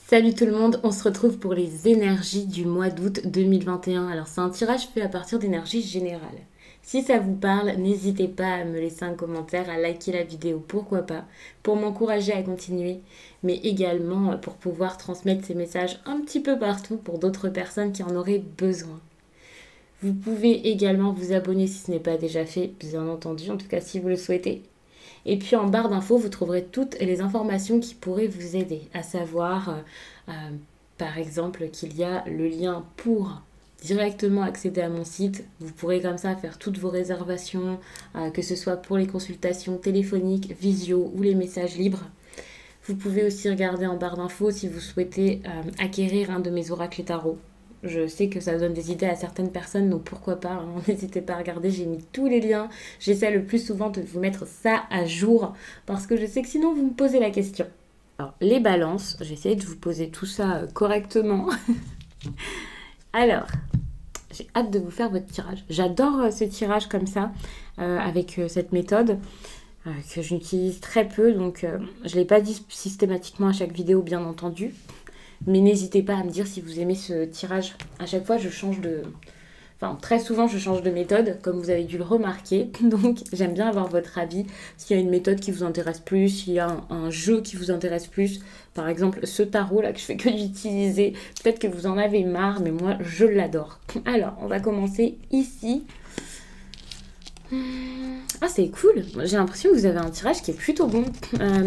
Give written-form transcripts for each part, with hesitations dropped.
Salut tout le monde, on se retrouve pour les énergies du mois d'août 2021. Alors c'est un tirage fait à partir d'énergie générale. Si ça vous parle, n'hésitez pas à me laisser un commentaire, à liker la vidéo, pourquoi pas, pour m'encourager à continuer, mais également pour pouvoir transmettre ces messages un petit peu partout pour d'autres personnes qui en auraient besoin. Vous pouvez également vous abonner si ce n'est pas déjà fait, bien entendu, en tout cas si vous le souhaitez. Et puis en barre d'infos, vous trouverez toutes les informations qui pourraient vous aider, à savoir euh, par exemple qu'il y a le lien pour directement accéder à mon site. Vous pourrez comme ça faire toutes vos réservations, que ce soit pour les consultations téléphoniques, visio ou les messages libres. Vous pouvez aussi regarder en barre d'infos si vous souhaitez acquérir un de mes oracles et tarots. Je sais que ça donne des idées à certaines personnes, donc pourquoi pas, hein, n'hésitez pas à regarder, j'ai mis tous les liens. J'essaie le plus souvent de vous mettre ça à jour, parce que je sais que sinon vous me posez la question. Alors, les balances, j'essaie de vous poser tout ça correctement. Alors, j'ai hâte de vous faire votre tirage. J'adore ce tirage comme ça, avec cette méthode. Que j'utilise très peu, donc je ne l'ai pas dit systématiquement à chaque vidéo, bien entendu. Mais n'hésitez pas à me dire si vous aimez ce tirage. À chaque fois, je change de... Enfin, très souvent, je change de méthode, comme vous avez dû le remarquer. Donc, j'aime bien avoir votre avis. S'il y a une méthode qui vous intéresse plus, s'il y a un jeu qui vous intéresse plus. Par exemple, ce tarot-là que je fais que d'utiliser. Peut-être que vous en avez marre, mais moi, je l'adore. Alors, on va commencer ici. Ah, c'est cool. J'ai l'impression que vous avez un tirage qui est plutôt bon.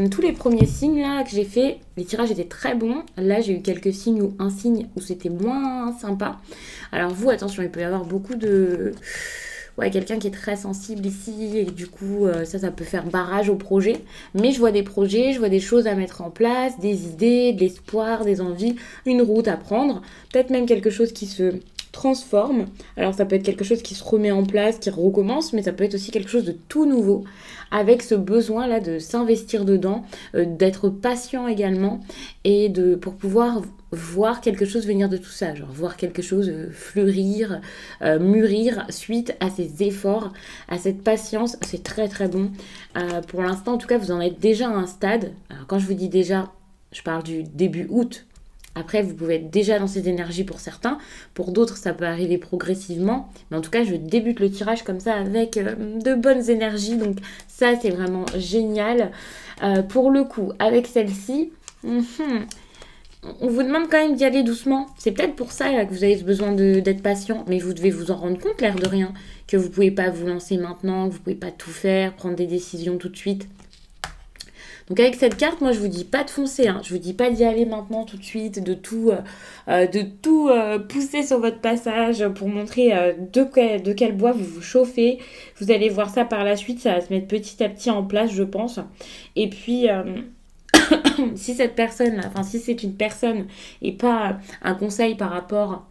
Tous les premiers signes là que j'ai fait, les tirages étaient très bons. Là, j'ai eu quelques signes ou un signe où c'était moins sympa. Alors vous, attention, il peut y avoir beaucoup de... Ouais, quelqu'un qui est très sensible ici et du coup, ça peut faire barrage au projet. Mais je vois des projets, je vois des choses à mettre en place, des idées, de l'espoir, des envies, une route à prendre. Peut-être même quelque chose qui se transforme. Alors ça peut être quelque chose qui se remet en place, qui recommence, mais ça peut être aussi quelque chose de tout nouveau, avec ce besoin-là de s'investir dedans, d'être patient également, et pour pouvoir voir quelque chose venir de tout ça, genre voir quelque chose fleurir, mûrir suite à ces efforts, à cette patience. C'est très très bon. Pour l'instant, en tout cas, vous en êtes déjà à un stade. Alors quand je vous dis déjà, je parle du début août. Après, vous pouvez être déjà dans ces énergies pour certains. Pour d'autres, ça peut arriver progressivement. Mais en tout cas, je débute le tirage comme ça avec de bonnes énergies. Donc ça, c'est vraiment génial. Pour le coup, avec celle-ci, on vous demande quand même d'y aller doucement. C'est peut-être pour ça là, que vous avez besoin d'être patient. Mais vous devez vous en rendre compte, l'air de rien. Que vous ne pouvez pas vous lancer maintenant, que vous ne pouvez pas tout faire, prendre des décisions tout de suite. Donc avec cette carte, moi je vous dis pas de foncer, hein. Je vous dis pas d'y aller maintenant tout de suite, de tout pousser sur votre passage pour montrer de quel bois vous vous chauffez. Vous allez voir ça par la suite, ça va se mettre petit à petit en place, je pense. Et puis si cette personne là, enfin si c'est une personne et pas un conseil par rapport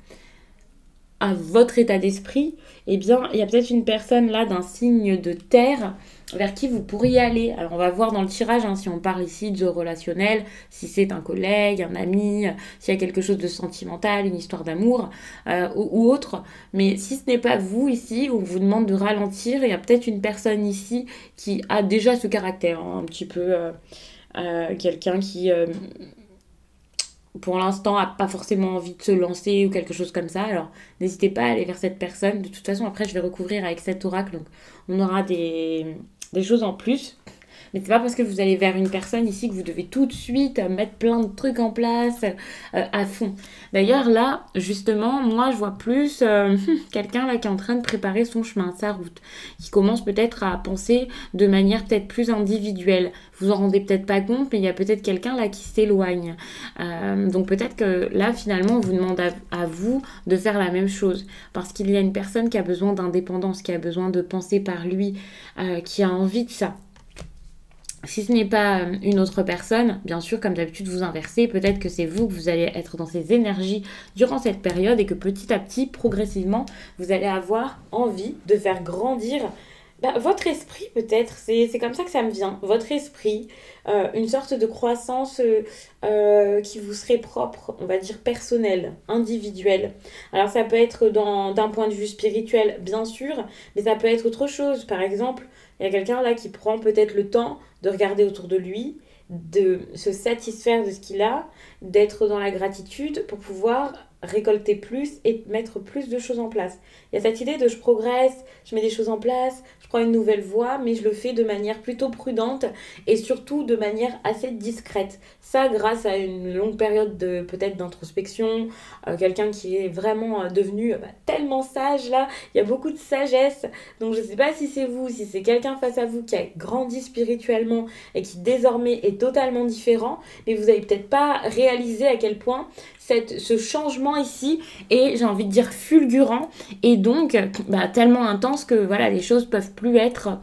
à votre état d'esprit, eh bien il y a peut-être une personne là d'un signe de terre vers qui vous pourriez aller. Alors on va voir dans le tirage, hein, si on parle ici de relationnel, si c'est un collègue, un ami, s'il y a quelque chose de sentimental, une histoire d'amour ou autre. Mais si ce n'est pas vous ici, on vous demande de ralentir, il y a peut-être une personne ici qui a déjà ce caractère, hein, un petit peu quelqu'un qui... pour l'instant, n'a pas forcément envie de se lancer ou quelque chose comme ça. Alors, n'hésitez pas à aller vers cette personne. De toute façon, après, je vais recouvrir avec cet oracle. Donc, on aura des choses en plus. Mais c'est pas parce que vous allez vers une personne ici que vous devez tout de suite mettre plein de trucs en place à fond. D'ailleurs, là, justement, moi, je vois plus quelqu'un là qui est en train de préparer son chemin, sa route, qui commence peut-être à penser de manière peut-être plus individuelle. Vous en rendez peut-être pas compte, mais il y a peut-être quelqu'un là qui s'éloigne. Donc peut-être que là, finalement, on vous demande à vous de faire la même chose. Parce qu'il y a une personne qui a besoin d'indépendance, qui a besoin de penser par lui, qui a envie de ça. Si ce n'est pas une autre personne, bien sûr, comme d'habitude, vous inversez. Peut-être que c'est vous que vous allez être dans ces énergies durant cette période et que petit à petit, progressivement, vous allez avoir envie de faire grandir votre esprit peut-être. C'est comme ça que ça me vient. Votre esprit, une sorte de croissance qui vous serait propre, on va dire personnelle, individuelle. Alors ça peut être d'un point de vue spirituel, bien sûr, mais ça peut être autre chose. Par exemple, il y a quelqu'un là qui prend peut-être le temps de regarder autour de lui, de se satisfaire de ce qu'il a, d'être dans la gratitude pour pouvoir récolter plus et mettre plus de choses en place. Il y a cette idée de je progresse, je mets des choses en place, je prends une nouvelle voie, mais je le fais de manière plutôt prudente et surtout de manière assez discrète. Ça, grâce à une longue période de peut-être d'introspection, quelqu'un qui est vraiment devenu tellement sage là, il y a beaucoup de sagesse. Donc je ne sais pas si c'est vous, si c'est quelqu'un face à vous qui a grandi spirituellement et qui désormais est totalement différent, mais vous n'avez peut-être pas réalisé à quel point ce changement ici est, j'ai envie de dire, fulgurant et donc tellement intense que voilà, les choses peuvent plus être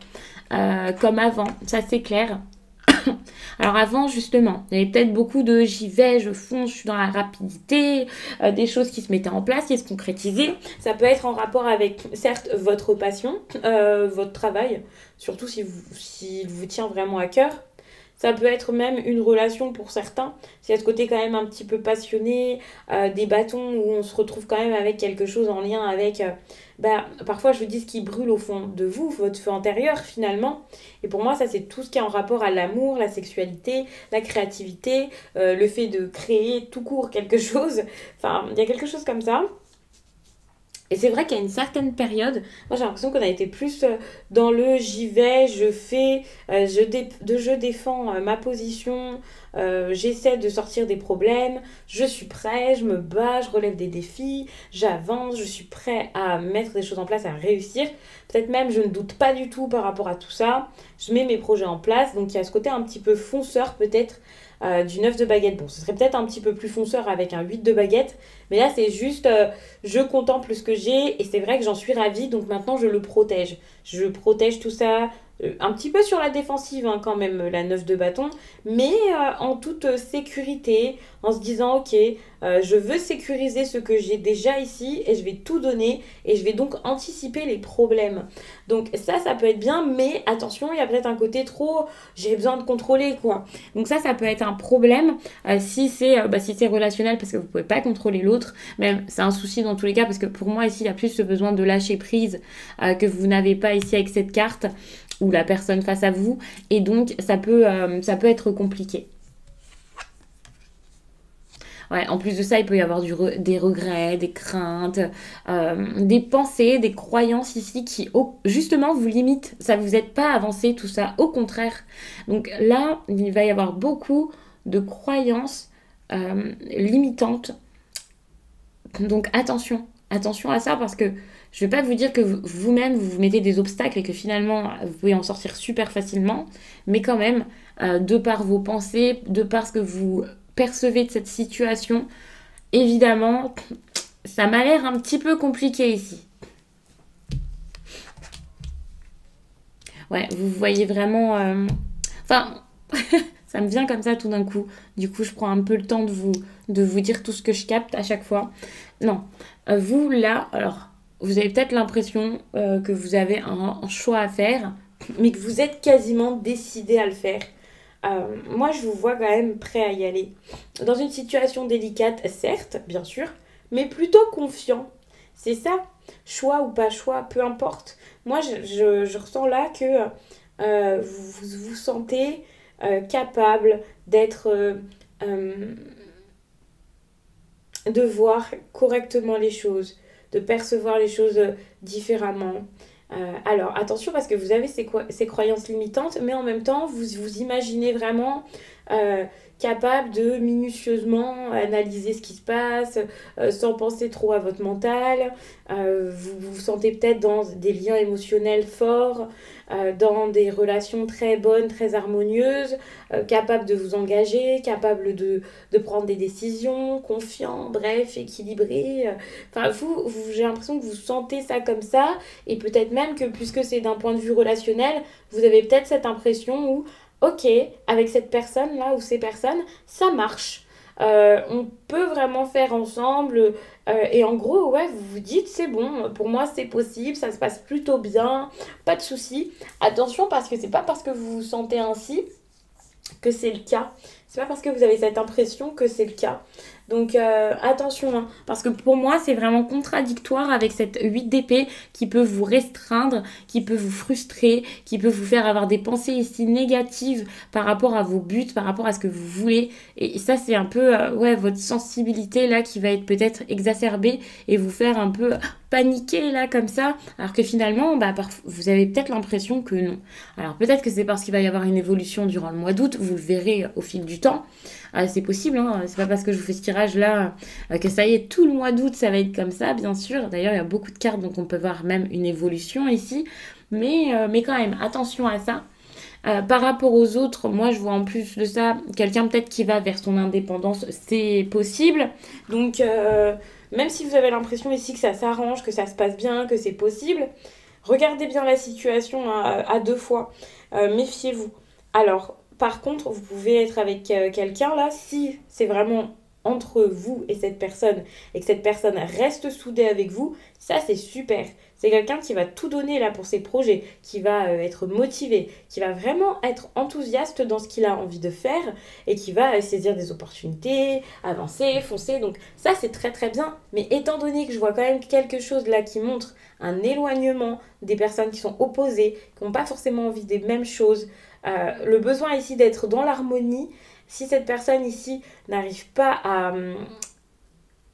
comme avant, ça c'est clair. Alors avant justement, il y avait peut-être beaucoup de j'y vais, je fonce, je suis dans la rapidité, des choses qui se mettaient en place, qui se concrétisaient. Ça peut être en rapport avec certes votre passion, votre travail, surtout s'il vous tient vraiment à cœur. Ça peut être même une relation pour certains. C'est ce côté quand même un petit peu passionné, des bâtons où on se retrouve quand même avec quelque chose en lien avec, parfois je vous dis ce qui brûle au fond de vous, votre feu intérieur finalement. Et pour moi, ça c'est tout ce qui est en rapport à l'amour, la sexualité, la créativité, le fait de créer tout court quelque chose. Enfin, il y a quelque chose comme ça. Et c'est vrai qu'à une certaine période, moi j'ai l'impression qu'on a été plus dans le j'y vais, je fais, je défends ma position, j'essaie de sortir des problèmes, je suis prêt, je me bats, je relève des défis, j'avance, je suis prêt à mettre des choses en place, à réussir. Peut-être même je ne doute pas du tout par rapport à tout ça, je mets mes projets en place, donc il y a ce côté un petit peu fonceur peut-être du 9 de baguette. Bon, ce serait peut-être un petit peu plus fonceur avec un 8 de baguette, mais là c'est juste je contemple ce que j'ai et c'est vrai que j'en suis ravie, donc maintenant je le protège. Je protège tout ça, un petit peu sur la défensive hein, quand même, la 9 de bâton, mais en toute sécurité, en se disant ok, je veux sécuriser ce que j'ai déjà ici et je vais tout donner et je vais donc anticiper les problèmes. Donc ça peut être bien, mais attention, il y a peut-être un côté trop, j'ai besoin de contrôler quoi. Donc ça peut être un problème si c'est relationnel parce que vous pouvez pas contrôler l'autre, mais c'est un souci dans tous les cas parce que pour moi ici il y a plus ce besoin de lâcher prise que vous n'avez pas ici avec cette carte ou la personne face à vous et donc ça peut être compliqué. Ouais, en plus de ça, il peut y avoir des regrets, des craintes, des pensées, des croyances ici qui, justement, vous limitent. Ça ne vous aide pas à avancer, tout ça. Au contraire. Donc là, il va y avoir beaucoup de croyances limitantes. Donc attention à ça parce que je ne vais pas vous dire que vous-même, vous vous mettez des obstacles et que finalement, vous pouvez en sortir super facilement. Mais quand même, de par vos pensées, de par ce que vous percevez de cette situation, évidemment, ça m'a l'air un petit peu compliqué ici. Ouais, vous voyez vraiment... Enfin, ça me vient comme ça tout d'un coup. Du coup, je prends un peu le temps de vous dire tout ce que je capte à chaque fois. Non, vous là, alors, vous avez peut-être l'impression que vous avez un choix à faire, mais que vous êtes quasiment décidé à le faire. Moi, je vous vois quand même prêt à y aller. Dans une situation délicate, certes, bien sûr, mais plutôt confiant. C'est ça, choix ou pas choix, peu importe. Moi, je ressens là que vous vous sentez capable d'être... de voir correctement les choses, de percevoir les choses différemment. Alors attention parce que vous avez ces croyances limitantes, mais en même temps vous imaginez vraiment capable de minutieusement analyser ce qui se passe sans penser trop à votre mental. Vous vous sentez peut-être dans des liens émotionnels forts, dans des relations très bonnes, très harmonieuses, capable de vous engager, capable de prendre des décisions, confiant, bref, équilibré. Enfin, j'ai l'impression que vous sentez ça comme ça, et peut-être même que puisque c'est d'un point de vue relationnel, vous avez peut-être cette impression où, ok, avec cette personne-là ou ces personnes, ça marche. On peut vraiment faire ensemble et en gros ouais vous vous dites c'est bon pour moi c'est possible, ça se passe plutôt bien, pas de souci. Attention parce que c'est pas parce que vous vous sentez ainsi que c'est le cas. C'est pas parce que vous avez cette impression que c'est le cas. Donc attention, hein, parce que pour moi c'est vraiment contradictoire avec cette 8 d'épée qui peut vous restreindre, qui peut vous frustrer, qui peut vous faire avoir des pensées ici négatives par rapport à vos buts, par rapport à ce que vous voulez. Et ça c'est un peu ouais, votre sensibilité là qui va être peut-être exacerbée et vous faire un peu paniquer là comme ça, alors que finalement bah, vous avez peut-être l'impression que non. Alors peut-être que c'est parce qu'il va y avoir une évolution durant le mois d'août, vous le verrez au fil du temps. C'est possible, hein. C'est pas parce que je vous fais ce tirage là que ça y est, tout le mois d'août ça va être comme ça, bien sûr. D'ailleurs, il y a beaucoup de cartes, donc on peut voir même une évolution ici. Mais quand même, attention à ça. Par rapport aux autres, moi je vois en plus de ça quelqu'un peut-être qui va vers son indépendance, c'est possible. Donc même si vous avez l'impression ici que ça s'arrange, que ça se passe bien, que c'est possible, regardez bien la situation à deux fois. Méfiez-vous. Alors, par contre, vous pouvez être avec quelqu'un là, si c'est vraiment entre vous et que cette personne reste soudée avec vous, ça c'est super. C'est quelqu'un qui va tout donner là pour ses projets, qui va être motivé, qui va vraiment être enthousiaste dans ce qu'il a envie de faire et qui va saisir des opportunités, avancer, foncer. Donc ça c'est très très bien. Mais étant donné que je vois quand même quelque chose là qui montre un éloignement des personnes qui sont opposées, qui n'ont pas forcément envie des mêmes choses, le besoin ici d'être dans l'harmonie, si cette personne ici n'arrive pas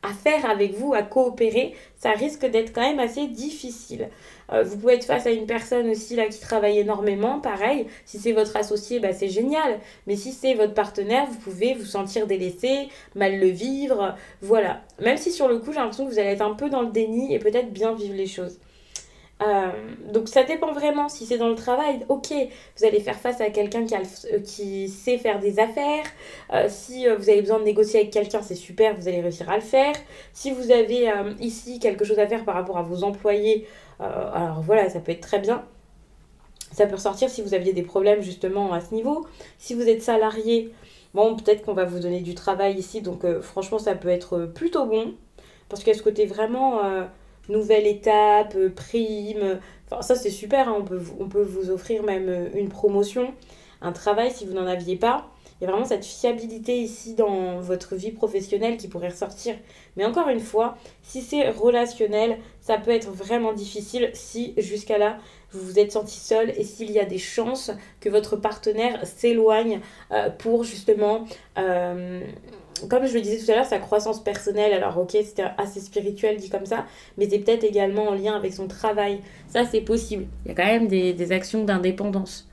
à faire avec vous, à coopérer, ça risque d'être quand même assez difficile. Vous pouvez être face à une personne aussi là qui travaille énormément, pareil, si c'est votre associé, bah, c'est génial, mais si c'est votre partenaire, vous pouvez vous sentir délaissé, mal le vivre, voilà. Même si sur le coup, j'ai l'impression que vous allez être un peu dans le déni et peut-être bien vivre les choses. Donc ça dépend vraiment. Si c'est dans le travail, ok, vous allez faire face à quelqu'un qui sait faire des affaires. Si vous avez besoin de négocier avec quelqu'un, c'est super, vous allez réussir à le faire. Si vous avez ici quelque chose à faire par rapport à vos employés, alors voilà, ça peut être très bien. Ça peut ressortir si vous aviez des problèmes justement à ce niveau. Si vous êtes salarié, bon, peut-être qu'on va vous donner du travail ici, donc franchement ça peut être plutôt bon. Parce qu'il y a ce côté vraiment nouvelle étape, prime. Enfin, ça c'est super, hein. On peut vous offrir même une promotion, un travail si vous n'en aviez pas. Il y a vraiment cette fiabilité ici dans votre vie professionnelle qui pourrait ressortir. Mais encore une fois, si c'est relationnel, ça peut être vraiment difficile si jusqu'à là vous vous êtes senti seul et s'il y a des chances que votre partenaire s'éloigne pour justement comme je le disais tout à l'heure, sa croissance personnelle, alors ok, c'était assez spirituel dit comme ça, mais c'est peut-être également en lien avec son travail. Ça, c'est possible. Il y a quand même des actions d'indépendance.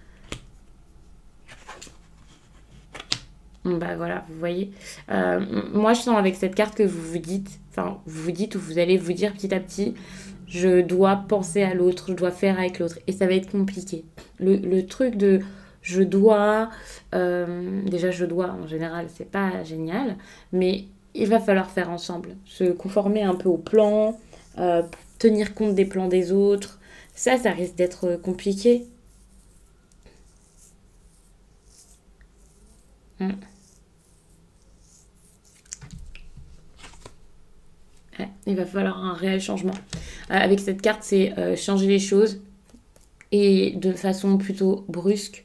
Bah voilà, vous voyez. Moi, je sens avec cette carte que vous vous dites ou vous allez vous dire petit à petit, je dois penser à l'autre, je dois faire avec l'autre. Et ça va être compliqué. Le truc de je dois, déjà je dois en général, c'est pas génial, mais il va falloir faire ensemble, se conformer un peu au plan, tenir compte des plans des autres. Ça risque d'être compliqué. Mm. Ouais, il va falloir un réel changement. Avec cette carte, c'est changer les choses et de façon plutôt brusque.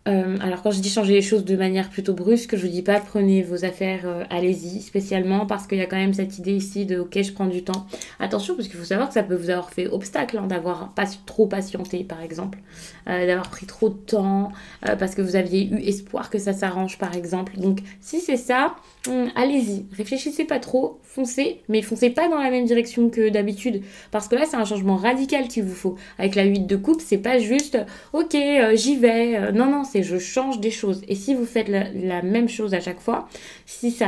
Alors quand je dis changer les choses de manière plutôt brusque, je ne dis pas prenez vos affaires, allez-y spécialement parce qu'il y a quand même cette idée ici de ok je prends du temps. Attention parce qu'il faut savoir que ça peut vous avoir fait obstacle hein, d'avoir pas trop patienté par exemple, d'avoir pris trop de temps parce que vous aviez eu espoir que ça s'arrange par exemple. Donc si c'est ça, allez-y, réfléchissez pas trop, foncez, mais foncez pas dans la même direction que d'habitude parce que là c'est un changement radical qu'il vous faut. Avec la 8 de coupe, c'est pas juste ok j'y vais, non c'est je change des choses. Et si vous faites la même chose à chaque fois, si ça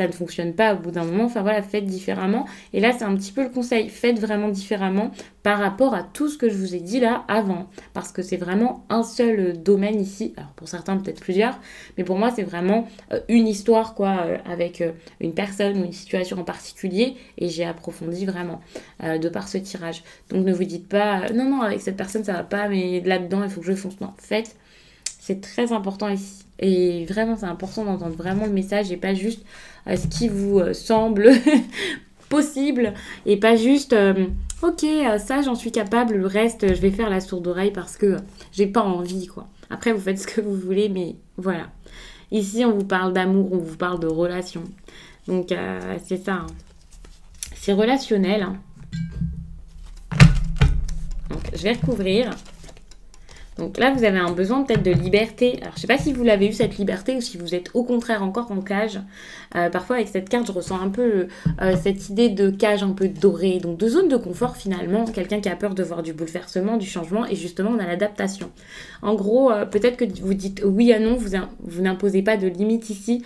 ne fonctionne pas au bout d'un moment, enfin voilà, faites différemment. Et là, c'est un petit peu le conseil. Faites vraiment différemment par rapport à tout ce que je vous ai dit là avant. Parce que c'est vraiment un seul domaine ici. Alors pour certains, peut-être plusieurs. Mais pour moi, c'est vraiment une histoire, quoi, avec une personne ou une situation en particulier. Et j'ai approfondi vraiment de par ce tirage. Donc ne vous dites pas, non, avec cette personne, ça va pas, mais là-dedans, il faut que je fonce. Non, faites. C'est très important ici. Et vraiment, c'est important d'entendre vraiment le message et pas juste ce qui vous semble possible. Et pas juste, ok, ça, j'en suis capable, le reste, je vais faire la sourde oreille parce que j'ai pas envie, quoi. Après, vous faites ce que vous voulez, mais voilà. Ici, on vous parle d'amour, on vous parle de relation. Donc, c'est ça. Hein. C'est relationnel. Hein. Donc, je vais recouvrir. Donc là, vous avez un besoin peut-être de liberté. Alors, je ne sais pas si vous l'avez eu, cette liberté, ou si vous êtes au contraire encore en cage. Parfois, avec cette carte, je ressens un peu cette idée de cage un peu dorée. Donc, de zone de confort, finalement. Quelqu'un qui a peur de voir du bouleversement, du changement. Et justement, on a l'adaptation. En gros, peut-être que vous dites oui à non, vous n'imposez pas de limite ici.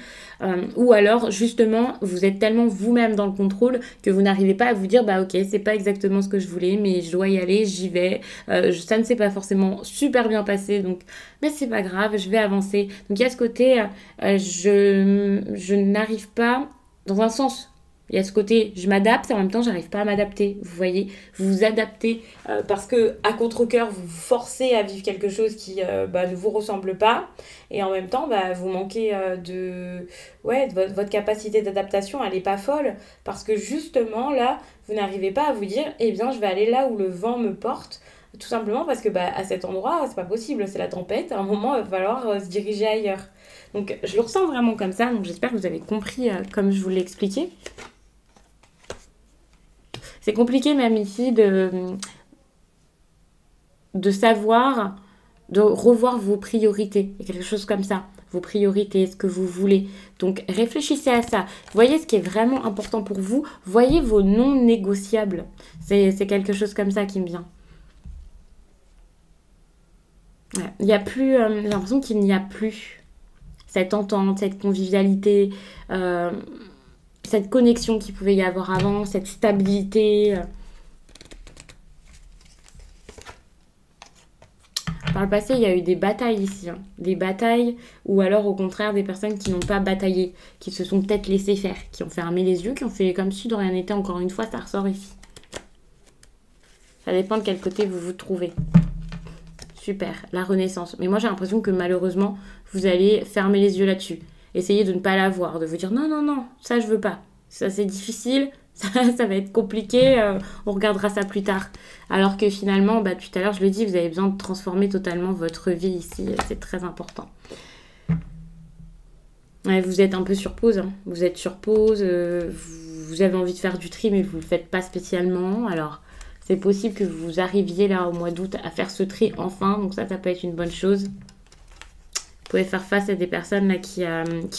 Ou alors, justement, vous êtes tellement vous-même dans le contrôle que vous n'arrivez pas à vous dire, bah ok, c'est pas exactement ce que je voulais, mais je dois y aller, j'y vais. Ça ne s'est pas forcément super bien passé, donc mais c'est pas grave, je vais avancer. Donc il y a ce côté, je n'arrive pas, dans un sens, il y a ce côté, je m'adapte et en même temps, j'arrive pas à m'adapter. Vous voyez, vous vous adaptez parce que à contre-cœur, vous vous forcez à vivre quelque chose qui ne vous ressemble pas. Et en même temps, vous manquez de votre capacité d'adaptation, elle n'est pas folle. Parce que justement, là, vous n'arrivez pas à vous dire, eh bien, je vais aller là où le vent me porte. Tout simplement parce que à cet endroit, c'est pas possible, c'est la tempête. À un moment, il va falloir se diriger ailleurs. Donc, je le ressens vraiment comme ça. Donc, j'espère que vous avez compris comme je vous l'ai expliqué. C'est compliqué même ici de savoir, de revoir vos priorités. Il y a quelque chose comme ça. Vos priorités, ce que vous voulez. Donc, réfléchissez à ça. Voyez ce qui est vraiment important pour vous. Voyez vos non négociables. C'est quelque chose comme ça qui me vient. Ouais. Il n'y a plus, j'ai l'impression qu'il n'y a plus cette entente, cette convivialité, cette connexion qu'il pouvait y avoir avant, cette stabilité. Par le passé, il y a eu des batailles ici. Hein. Des batailles ou alors au contraire des personnes qui n'ont pas bataillé, qui se sont peut-être laissées faire, qui ont fermé les yeux, qui ont fait comme si de rien n'était. Encore une fois, ça ressort ici. Ça dépend de quel côté vous vous trouvez. Super, la renaissance. Mais moi, j'ai l'impression que malheureusement, vous allez fermer les yeux là-dessus. Essayez de ne pas la voir, de vous dire non, non, non, ça, je veux pas. Ça, c'est difficile, ça va être compliqué, on regardera ça plus tard. Alors que finalement, tout à l'heure, je l'ai dit, vous avez besoin de transformer totalement votre vie ici. C'est très important. Ouais, vous êtes un peu sur pause. Hein. Vous êtes sur pause, vous avez envie de faire du tri, mais vous ne le faites pas spécialement. Alors... c'est possible que vous arriviez là au mois d'août à faire ce tri enfin. Donc ça peut être une bonne chose. Vous pouvez faire face à des personnes là qui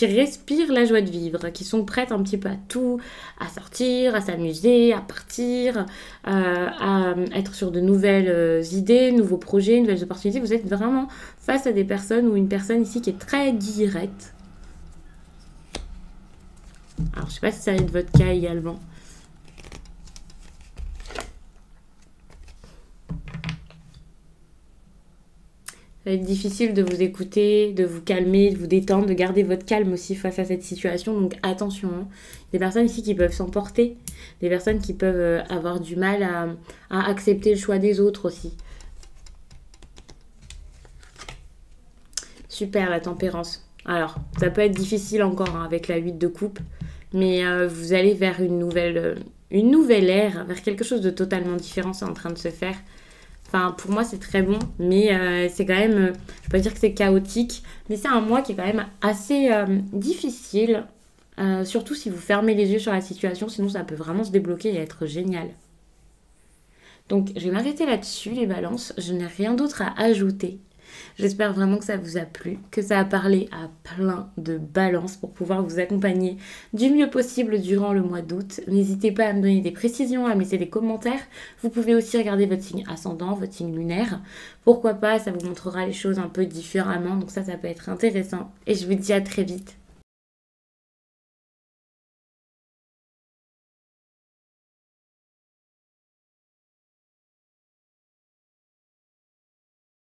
respirent la joie de vivre, qui sont prêtes un petit peu à tout, à sortir, à s'amuser, à partir, à être sur de nouvelles idées, nouveaux projets, nouvelles opportunités. Vous êtes vraiment face à des personnes ou une personne ici qui est très directe. Alors je ne sais pas si ça va être votre cas également. Ça va être difficile de vous écouter, de vous calmer, de vous détendre, de garder votre calme aussi face à cette situation. Donc attention, hein. Des personnes ici qui peuvent s'emporter, des personnes qui peuvent avoir du mal à accepter le choix des autres aussi. Super, la tempérance. Alors, ça peut être difficile encore hein, avec la 8 de coupe, mais vous allez vers une nouvelle ère, vers quelque chose de totalement différent, c'est en train de se faire. Enfin, pour moi, c'est très bon, mais c'est quand même, je ne vais pas dire que c'est chaotique, mais c'est un mois qui est quand même assez difficile, surtout si vous fermez les yeux sur la situation, sinon ça peut vraiment se débloquer et être génial. Donc, je vais m'arrêter là-dessus, les balances, je n'ai rien d'autre à ajouter. J'espère vraiment que ça vous a plu, que ça a parlé à plein de balances pour pouvoir vous accompagner du mieux possible durant le mois d'août. N'hésitez pas à me donner des précisions, à me laisser des commentaires. Vous pouvez aussi regarder votre signe ascendant, votre signe lunaire. Pourquoi pas, ça vous montrera les choses un peu différemment, donc ça peut être intéressant. Et je vous dis à très vite.